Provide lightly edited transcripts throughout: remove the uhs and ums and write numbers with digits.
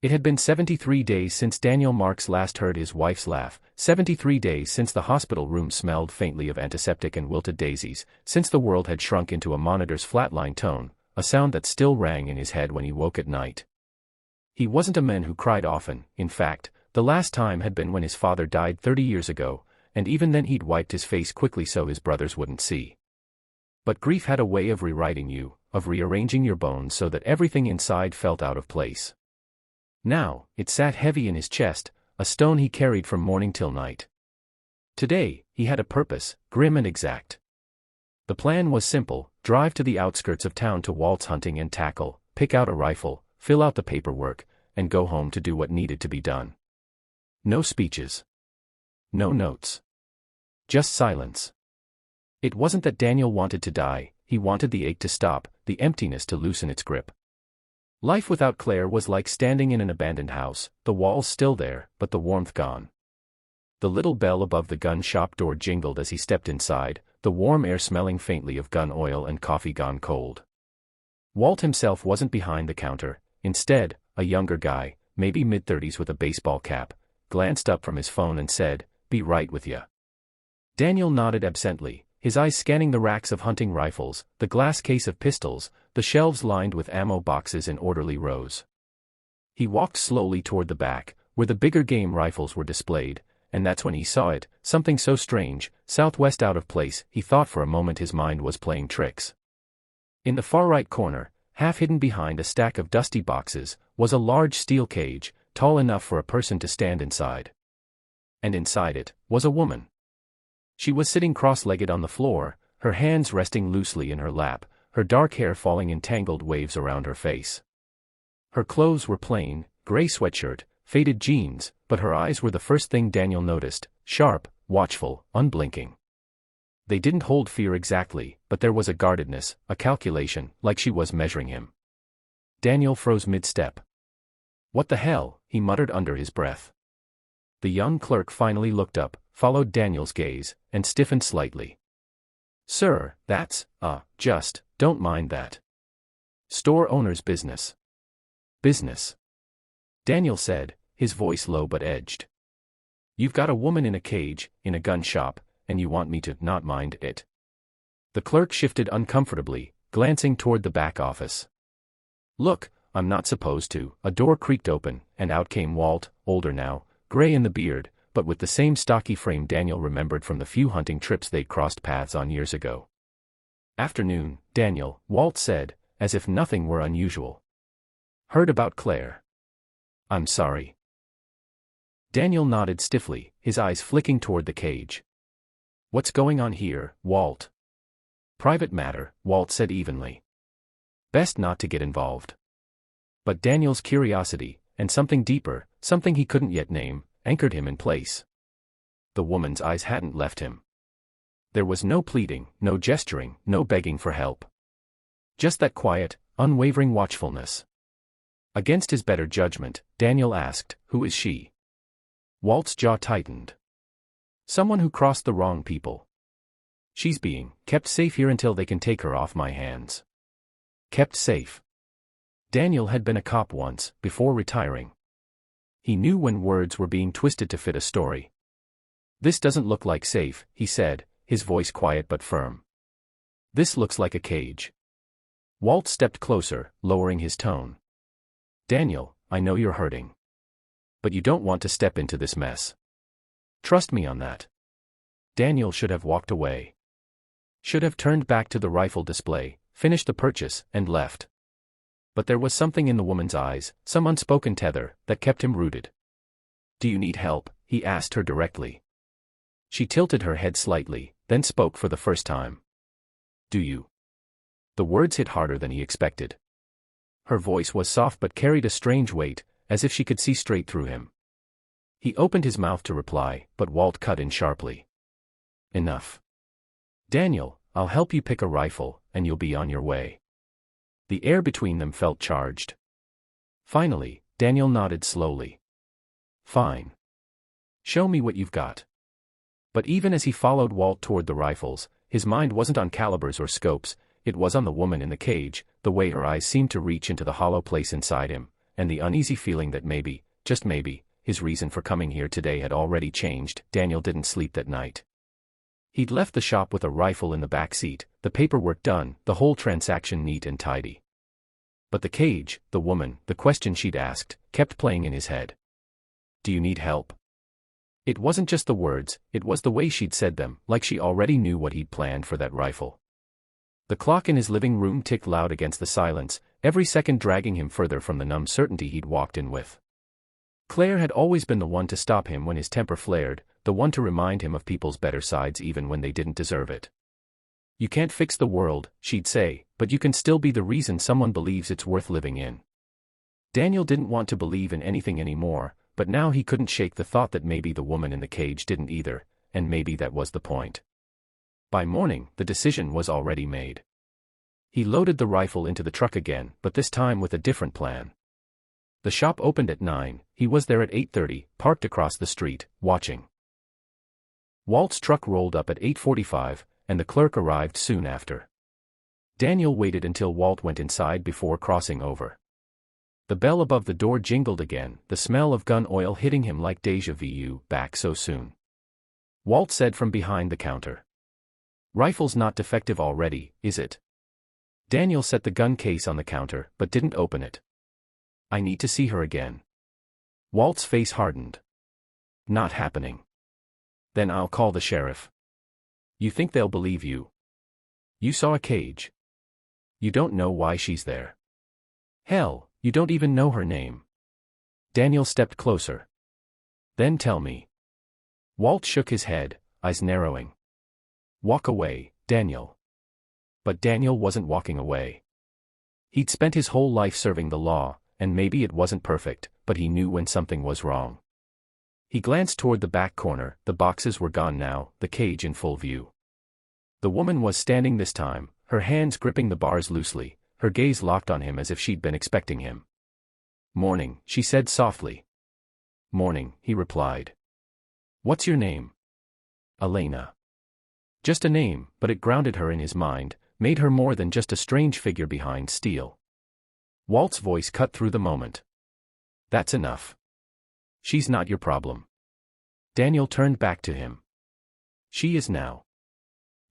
It had been 73 days since Daniel Marks last heard his wife's laugh, 73 days since the hospital room smelled faintly of antiseptic and wilted daisies, since the world had shrunk into a monitor's flatline tone, a sound that still rang in his head when he woke at night. He wasn't a man who cried often. In fact, the last time had been when his father died 30 years ago, and even then he'd wiped his face quickly so his brothers wouldn't see. But grief had a way of rewriting you, of rearranging your bones so that everything inside felt out of place. Now, it sat heavy in his chest, a stone he carried from morning till night. Today, he had a purpose, grim and exact. The plan was simple: drive to the outskirts of town to Walt's hunting and tackle, pick out a rifle, fill out the paperwork, and go home to do what needed to be done. No speeches. No notes. Just silence. It wasn't that Daniel wanted to die, he wanted the ache to stop, the emptiness to loosen its grip. Life without Claire was like standing in an abandoned house, the walls still there, but the warmth gone. The little bell above the gun shop door jingled as he stepped inside, the warm air smelling faintly of gun oil and coffee gone cold. Walt himself wasn't behind the counter. Instead, a younger guy, maybe mid-30s with a baseball cap, glanced up from his phone and said, "Be right with ya." Daniel nodded absently, his eyes scanning the racks of hunting rifles, the glass case of pistols, the shelves lined with ammo boxes in orderly rows. He walked slowly toward the back, where the bigger game rifles were displayed, and that's when he saw it, something so strange, Southwest out of place. He thought for a moment his mind was playing tricks. In the far right corner, half hidden behind a stack of dusty boxes, was a large steel cage, tall enough for a person to stand inside. And inside it was a woman. She was sitting cross-legged on the floor, her hands resting loosely in her lap, her dark hair falling in tangled waves around her face. Her clothes were plain, gray sweatshirt, faded jeans, but her eyes were the first thing Daniel noticed, sharp, watchful, unblinking. They didn't hold fear exactly, but there was a guardedness, a calculation, like she was measuring him. Daniel froze mid-step. "What the hell?" he muttered under his breath. The young clerk finally looked up, followed Daniel's gaze, and stiffened slightly. "Sir, that's, just, don't mind that. Store owner's business." "Business?" Daniel said, his voice low but edged. "You've got a woman in a cage, in a gun shop, and you want me to not mind it?" The clerk shifted uncomfortably, glancing toward the back office. "Look, I'm not supposed to." A door creaked open, and out came Walt, older now, gray in the beard, but with the same stocky frame Daniel remembered from the few hunting trips they'd crossed paths on years ago. "Afternoon, Daniel," Walt said, as if nothing were unusual. "Heard about Claire?" "I'm sorry." Daniel nodded stiffly, his eyes flicking toward the cage. "What's going on here, Walt?" "Private matter," Walt said evenly. "Best not to get involved." But Daniel's curiosity, and something deeper, something he couldn't yet name, anchored him in place. The woman's eyes hadn't left him. There was no pleading, no gesturing, no begging for help. Just that quiet, unwavering watchfulness. Against his better judgment, Daniel asked, "Who is she?" Walt's jaw tightened. "Someone who crossed the wrong people. She's being kept safe here until they can take her off my hands." Kept safe. Daniel had been a cop once, before retiring. He knew when words were being twisted to fit a story. "This doesn't look like safe," he said, his voice quiet but firm. "This looks like a cage." Walt stepped closer, lowering his tone. "Daniel, I know you're hurting. But you don't want to step into this mess. Trust me on that." Daniel should have walked away. Should have turned back to the rifle display, finished the purchase, and left. But there was something in the woman's eyes, some unspoken tether, that kept him rooted. "Do you need help?" he asked her directly. She tilted her head slightly, then spoke for the first time. "Do you?" The words hit harder than he expected. Her voice was soft but carried a strange weight, as if she could see straight through him. He opened his mouth to reply, but Walt cut in sharply. "Enough. Daniel, I'll help you pick a rifle, and you'll be on your way." The air between them felt charged. Finally, Daniel nodded slowly. "Fine. Show me what you've got." But even as he followed Walt toward the rifles, his mind wasn't on calibers or scopes, it was on the woman in the cage, the way her eyes seemed to reach into the hollow place inside him, and the uneasy feeling that maybe, just maybe, his reason for coming here today had already changed, Daniel didn't sleep that night. He'd left the shop with a rifle in the back seat, the paperwork done, the whole transaction neat and tidy. But the cage, the woman, the question she'd asked, kept playing in his head. "Do you need help?" It wasn't just the words, it was the way she'd said them, like she already knew what he'd planned for that rifle. The clock in his living room ticked loud against the silence, every second dragging him further from the numb certainty he'd walked in with. Claire had always been the one to stop him when his temper flared, the one to remind him of people's better sides even when they didn't deserve it. "You can't fix the world," she'd say, "but you can still be the reason someone believes it's worth living in." Daniel didn't want to believe in anything anymore, but now he couldn't shake the thought that maybe the woman in the cage didn't either, and maybe that was the point. By morning, the decision was already made. He loaded the rifle into the truck again, but this time with a different plan. The shop opened at 9, he was there at 8:30, parked across the street, watching. Walt's truck rolled up at 8:45, and the clerk arrived soon after. Daniel waited until Walt went inside before crossing over. The bell above the door jingled again, the smell of gun oil hitting him like déjà vu, back so soon. Walt said from behind the counter. "Rifle's not defective already, is it?" Daniel set the gun case on the counter, but didn't open it. "I need to see her again." Walt's face hardened. "Not happening." "Then I'll call the sheriff." "You think they'll believe you? You saw a cage. You don't know why she's there. Hell, you don't even know her name." Daniel stepped closer. "Then tell me." Walt shook his head, eyes narrowing. "Walk away, Daniel." But Daniel wasn't walking away. He'd spent his whole life serving the law, and maybe it wasn't perfect, but he knew when something was wrong. He glanced toward the back corner, the boxes were gone now, the cage in full view. The woman was standing this time, her hands gripping the bars loosely, her gaze locked on him as if she'd been expecting him. "Morning," she said softly. "Morning," he replied. "What's your name?" "Elena." Just a name, but it grounded her in his mind, made her more than just a strange figure behind steel. Walt's voice cut through the moment. "That's enough. She's not your problem." Daniel turned back to him. "She is now."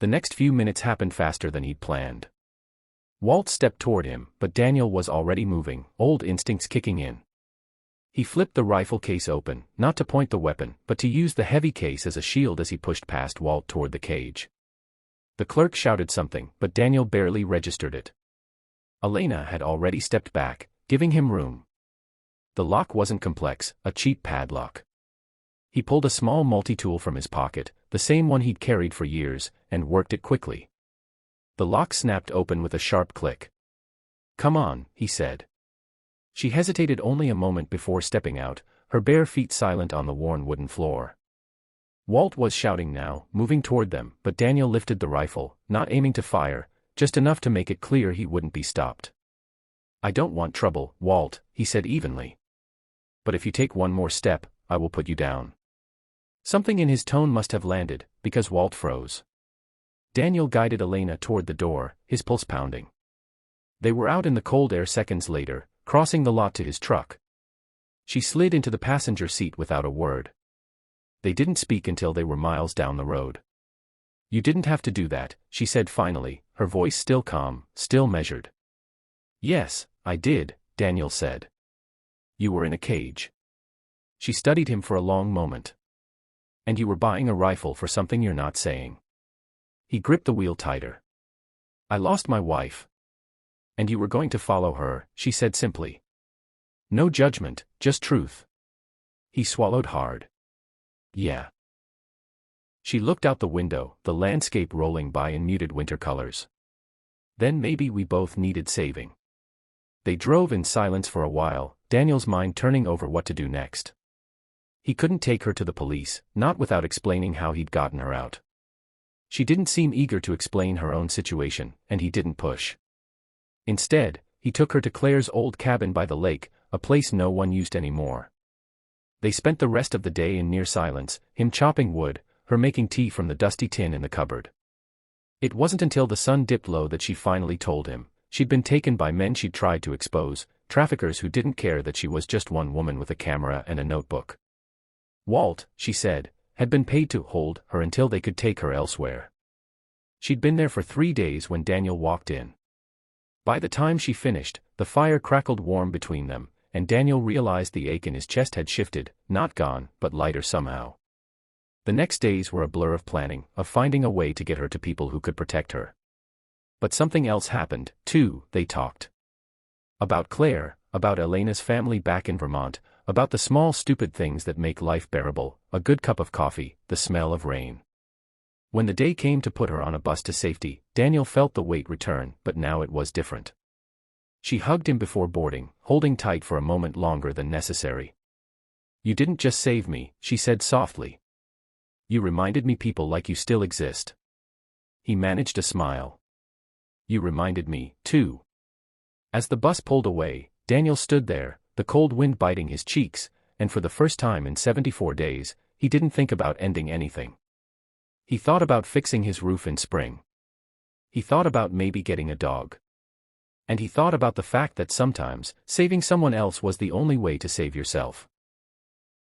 The next few minutes happened faster than he'd planned. Walt stepped toward him, but Daniel was already moving, old instincts kicking in. He flipped the rifle case open, not to point the weapon, but to use the heavy case as a shield as he pushed past Walt toward the cage. The clerk shouted something, but Daniel barely registered it. Elena had already stepped back, giving him room. The lock wasn't complex, a cheap padlock. He pulled a small multi-tool from his pocket, the same one he'd carried for years, and worked it quickly. The lock snapped open with a sharp click. "Come on," he said. She hesitated only a moment before stepping out, her bare feet silent on the worn wooden floor. Walt was shouting now, moving toward them, but Daniel lifted the rifle, not aiming to fire, just enough to make it clear he wouldn't be stopped. "I don't want trouble, Walt," he said evenly. "But if you take one more step, I will put you down." Something in his tone must have landed, because Walt froze. Daniel guided Elena toward the door, his pulse pounding. They were out in the cold air seconds later, crossing the lot to his truck. She slid into the passenger seat without a word. They didn't speak until they were miles down the road. "You didn't have to do that," she said finally, her voice still calm, still measured. "Yes, I did," Daniel said. "You were in a cage." She studied him for a long moment. "And you were buying a rifle for something you're not saying." He gripped the wheel tighter. "I lost my wife." "And you were going to follow her," she said simply. No judgment, just truth. He swallowed hard. "Yeah." She looked out the window, the landscape rolling by in muted winter colors. "Then maybe we both needed saving." They drove in silence for a while, Daniel's mind turning over what to do next. He couldn't take her to the police, not without explaining how he'd gotten her out. She didn't seem eager to explain her own situation, and he didn't push. Instead, he took her to Claire's old cabin by the lake, a place no one used anymore. They spent the rest of the day in near silence, him chopping wood, her making tea from the dusty tin in the cupboard. It wasn't until the sun dipped low that she finally told him. She'd been taken by men she'd tried to expose, traffickers who didn't care that she was just one woman with a camera and a notebook. Walt, she said, had been paid to hold her until they could take her elsewhere. She'd been there for 3 days when Daniel walked in. By the time she finished, the fire crackled warm between them, and Daniel realized the ache in his chest had shifted, not gone, but lighter somehow. The next days were a blur of planning, of finding a way to get her to people who could protect her. But something else happened, too. They talked. About Claire, about Elena's family back in Vermont, about the small stupid things that make life bearable, a good cup of coffee, the smell of rain. When the day came to put her on a bus to safety, Daniel felt the weight return, but now it was different. She hugged him before boarding, holding tight for a moment longer than necessary. "You didn't just save me," she said softly. "You reminded me people like you still exist." He managed a smile. "You reminded me, too." As the bus pulled away, Daniel stood there, the cold wind biting his cheeks, and for the first time in 74 days, he didn't think about ending anything. He thought about fixing his roof in spring. He thought about maybe getting a dog. And he thought about the fact that sometimes, saving someone else was the only way to save yourself.